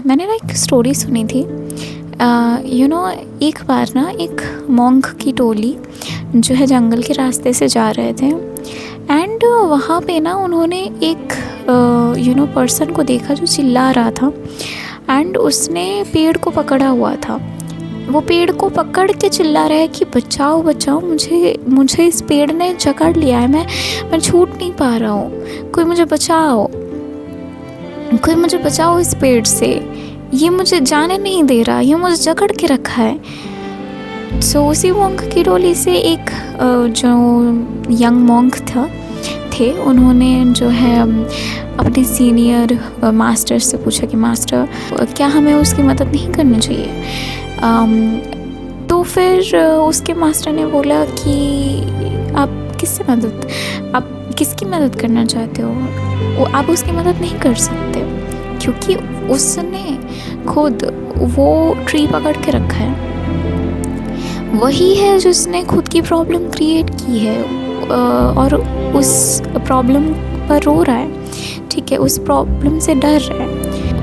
मैंने ना एक स्टोरी सुनी थी। एक बार ना एक मॉन्क की टोली जो है जंगल के रास्ते से जा रहे थे, एंड वहाँ पे ना उन्होंने एक पर्सन को देखा जो चिल्ला रहा था, एंड उसने पेड़ को पकड़ा हुआ था। वो पेड़ को पकड़ के चिल्ला रहा है कि बचाओ बचाओ, मुझे इस पेड़ ने जकड़ लिया है, मैं छूट नहीं पा रहा हूँ, कोई मुझे बचाओ इस पेड़ से, ये मुझे जाने नहीं दे रहा, ये मुझे जकड़ के रखा है। सो उसी मॉन्क की टोली से एक जो यंग मॉन्क थे, उन्होंने जो है अपने सीनियर मास्टर से पूछा कि मास्टर, क्या हमें उसकी मदद नहीं करनी चाहिए? तो फिर उसके मास्टर ने बोला कि आप किसकी मदद करना चाहते हो? आप उसकी मदद नहीं कर सकते, क्योंकि उसने खुद वो ट्री पकड़ के रखा है। वही है जिसने खुद की प्रॉब्लम क्रिएट की है और उस प्रॉब्लम पर रो रहा है, ठीक है, उस प्रॉब्लम से डर रहा है।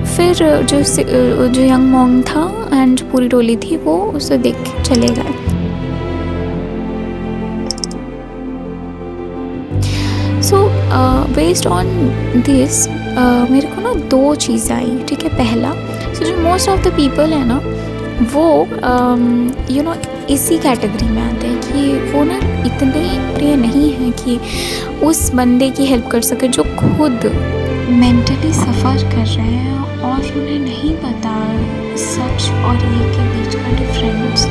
फिर जो यंग मॉन्क था एंड पूरी टोली थी, वो उसे देख के चले गए। सो बेस्ड ऑन दिस मेरे को ना दो चीज़ें आई, ठीक है। पहला, जो मोस्ट ऑफ द पीपल है ना, वो इसी कैटेगरी में आते हैं कि वो ना इतने प्रिय नहीं है कि उस बंदे की हेल्प कर सके जो खुद मेंटली सफ़र कर रहे हैं और उन्हें नहीं पता सच और ये के बीच का डिफरेंस।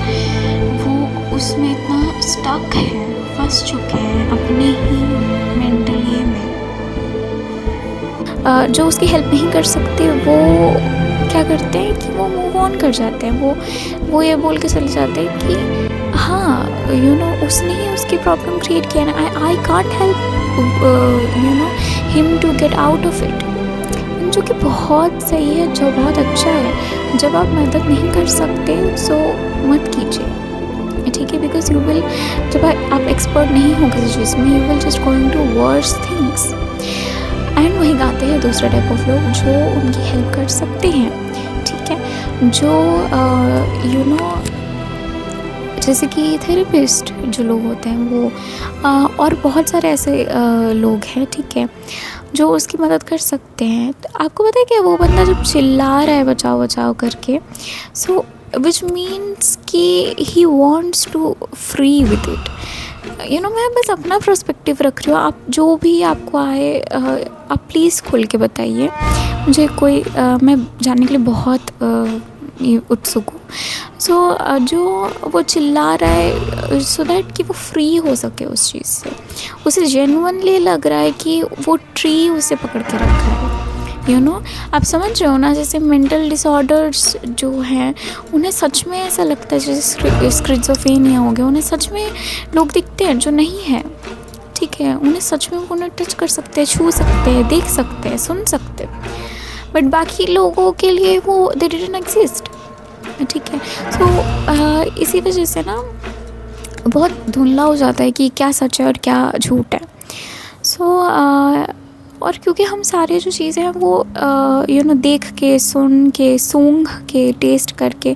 वो उसमें इतना स्टक है, फंस चुके हैं अपने ही मेंटल ये में। जो उसकी हेल्प नहीं कर सकते, वो क्या करते हैं कि वो मूव ऑन कर जाते हैं। वो ये बोल के चले जाते हैं कि हाँ, उसने ही उसकी प्रॉब्लम क्रिएट किया ना, I can't help him to get out of it. जो कि बहुत सही है, जो बहुत अच्छा है। जब आप मदद नहीं कर सकते सो मत कीजिए, ठीक है, बिकॉज यू विल, जब आप एक्सपर्ट नहीं हो किसी चीज़ में, you will just going to worse things. And वही गाते हैं दूसरा टाइप ऑफ लोग जो उनकी हेल्प कर सकते हैं, ठीक है, जो जैसे कि थेरेपिस्ट जो लोग होते हैं वो और बहुत सारे ऐसे लोग हैं, ठीक है, जो उसकी मदद कर सकते हैं। तो आपको पता है कि वो बंदा जब चिल्ला रहा है बचाओ बचाओ करके, सो विच मीन्स कि he wants to free with it. मैं बस अपना पर्सपेक्टिव रख रही हूँ, आप जो भी आपको आए आप प्लीज़ खुल के बताइए मुझे। मैं जानने के लिए बहुत उत्सुक हूँ। सो जो वो चिल्ला रहा है सो दैट कि वो फ्री हो सके उस चीज़ से, उसे जेन्युइनली लग रहा है कि वो ट्री उसे पकड़ के रखा है। आप समझ रहे हो ना, जैसे मेंटल डिसऑर्डर्स जो हैं उन्हें सच में ऐसा लगता है, जैसे स्किज़ोफ्रेनिया हो गया, उन्हें सच में लोग दिखते हैं जो नहीं है, ठीक है, उन्हें सच में उन्हें टच कर सकते हैं, छू सकते हैं, देख सकते हैं, सुन सकते हैं, बट बाकी लोगों के लिए वो दे डिडंट एग्जिस्ट, ठीक है। सो इसी वजह से ना बहुत धुंधला हो जाता है कि क्या सच है और क्या झूठ है। सो और क्योंकि हम सारे जो चीज़ें हैं वो देख के, सुन के, सूंघ के, टेस्ट करके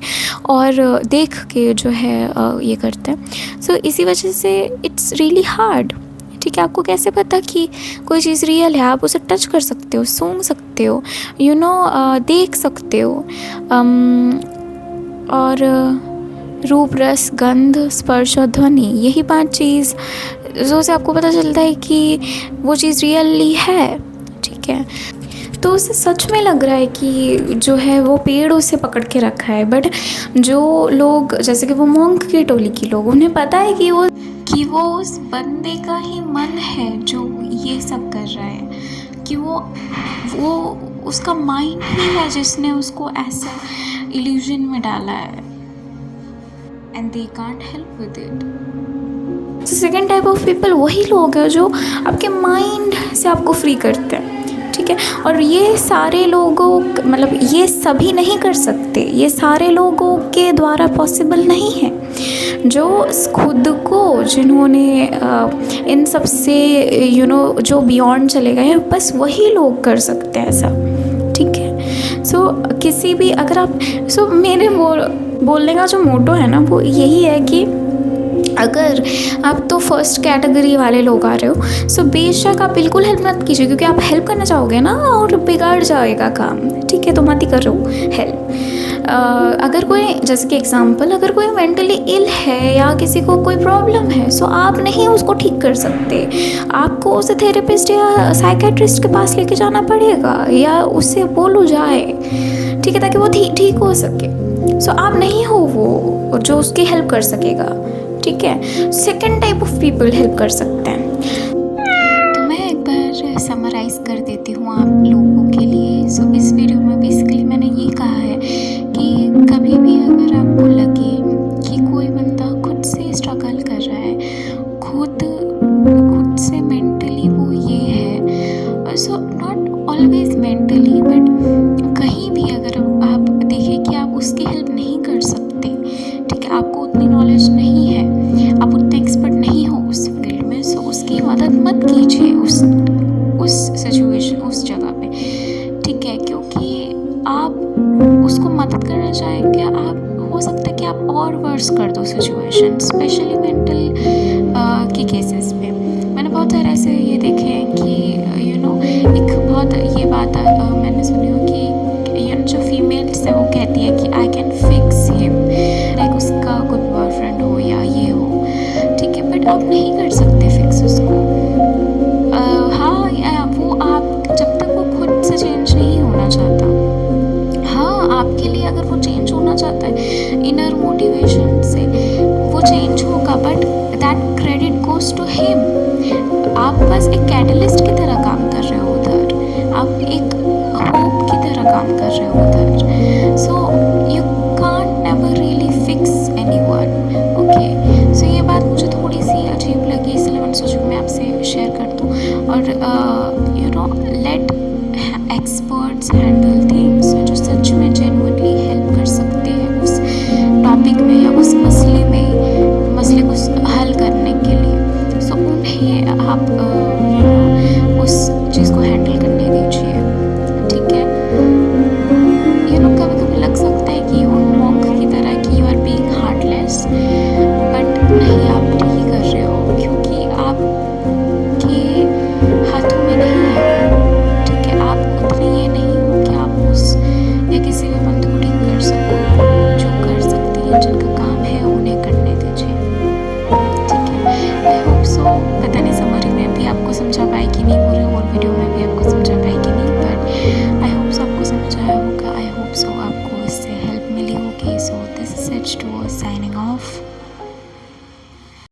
और देख के जो है ये करते हैं। सो इसी वजह से इट्स रियली हार्ड, ठीक है। आपको कैसे पता कि कोई चीज़ रियल है? आप उसे टच कर सकते हो, सूंघ सकते हो, देख सकते हो, और रूप, रस, गंध, स्पर्श और ध्वनि, यही 5 चीज़ जो से आपको पता चलता है कि वो चीज़ रियली है, ठीक है। तो उसे सच में लग रहा है कि जो है वो पेड़ उसे पकड़ के रखा है, बट जो लोग जैसे कि वो मॉन्क की टोली के लोग, उन्हें पता है कि वो उस बंदे का ही मन है जो ये सब कर रहा है, कि वो उसका माइंड ही है जिसने उसको ऐसा इल्यूजन में डाला है, and they can't help with it. Second type of people वही लोग हैं जो आपके माइंड से आपको फ्री करते हैं, ठीक है। और ये सारे लोगों, मतलब ये सभी नहीं कर सकते, ये सारे लोगों के द्वारा पॉसिबल नहीं है। जो खुद को, जिन्होंने इन सब से जो बियॉन्ड चले गए हैं, बस वही लोग कर सकते हैं ऐसा, ठीक है। सो किसी भी अगर आप मेरे बोलने का जो मोटो है ना वो यही है कि अगर आप तो फर्स्ट कैटेगरी वाले लोग आ रहे हो, सो बेशक आप बिल्कुल हेल्प मत कीजिए, क्योंकि आप हेल्प करना चाहोगे ना और बिगाड़ जाएगा काम, ठीक है, तो मत ही करो हेल्प। अगर कोई, जैसे कि एग्जांपल, अगर कोई मेंटली इल है या किसी को कोई प्रॉब्लम है, सो आप नहीं उसको ठीक कर सकते, आपको उसे थेरेपिस्ट या साइकेट्रिस्ट के पास लेके जाना पड़ेगा या उससे बोलो जाए, ठीक है, ताकि वो ठीक हो सके। सो आप नहीं हो वो जो उसकी हेल्प कर सकेगा, ठीक है। Second type of people help कर सकते हैं। तो मैं एक बार समराइज़ कर देती हूँ आप लोगों के लिए। सो इस वीडियो में बेसिकली मैंने ये कहा है कि कभी भी अगर आपको लगे कि कोई बंदा खुद से स्ट्रगल कर रहा है, खुद से मेंटली वो ये है, so not always mentally but कहीं भी अगर आप देखें कि आप उसकी हेल्प नहीं कर सकते, ठीक है, आपको उतनी नॉलेज नहीं है, आप उतने एक्सपर्ट नहीं हो उस फील्ड में, सो उसकी मदद मत कीजिए उस सिचुएशन, उस जगह पे, ठीक है, क्योंकि आप उसको मदद करना चाहेंगे, आप हो सकता है कि आप और वर्स कर दो सिचुएशन, स्पेशली मेंटल के केसेस पे। मैंने बहुत सारे ऐसे ये देखे हैं कि यू नो एक बहुत ये बात मैंने सुनी हो कि यू नो जो फीमेल्स है वो कहती है कि I can fix him, like उसका कोई बॉयफ्रेंड हो या ये हो, ठीक है, बट आप नहीं कर सकते फिक्स उसको। हाँ, वो आप जब तक वो खुद से चेंज नहीं होना चाहता, हाँ, आपके लिए अगर वो चेंज होना चाहता है इनर मोटिवेशन से, वो चेंज होगा, but that credit goes to him. आप बस एक कैटलिस्ट की तरह काम कर रहे हो उधर, आप एक होप की तरह काम कर रहे हो उधर, so you can't never really fix anyone, okay. So ये बात मुझे थोड़ी सी अजीब लगी, इसलिए मैंने सोचा मैं आपसे शेयर कर दूँ, और you know let experts handle things जो सच में जेन्युइनली हेल्प कर सकते हैं उस टॉपिक में या उस मसले को हल करने के लिए, सो उन्हें आप उस चीज़ को हैंडल करने दीजिए, ठीक है। यू नो कभी कभी लग सकता है कि उन मॉक की तरह कि you are being heartless, but नहीं, आप ठीक कर रहे हो, क्योंकि आपके हाथों में नहीं है, ठीक है, आप उतने ये नहीं हो कि आप उस या किसी भी बंदे को ठीक कर सको, जो कर सकती है, जिनका काम है उन्हें करने दीजिए, ठीक है। आई होप सो, पता नहीं समरी में भी आपको समझा पाई कि नहीं, पूरे होल वीडियो में भी आपको समझा पाई कि नहीं, बट आई होप सो आपको समझ आया होगा, आई होप सो आपको इससे हेल्प मिली होगी। So this is H2O signing off.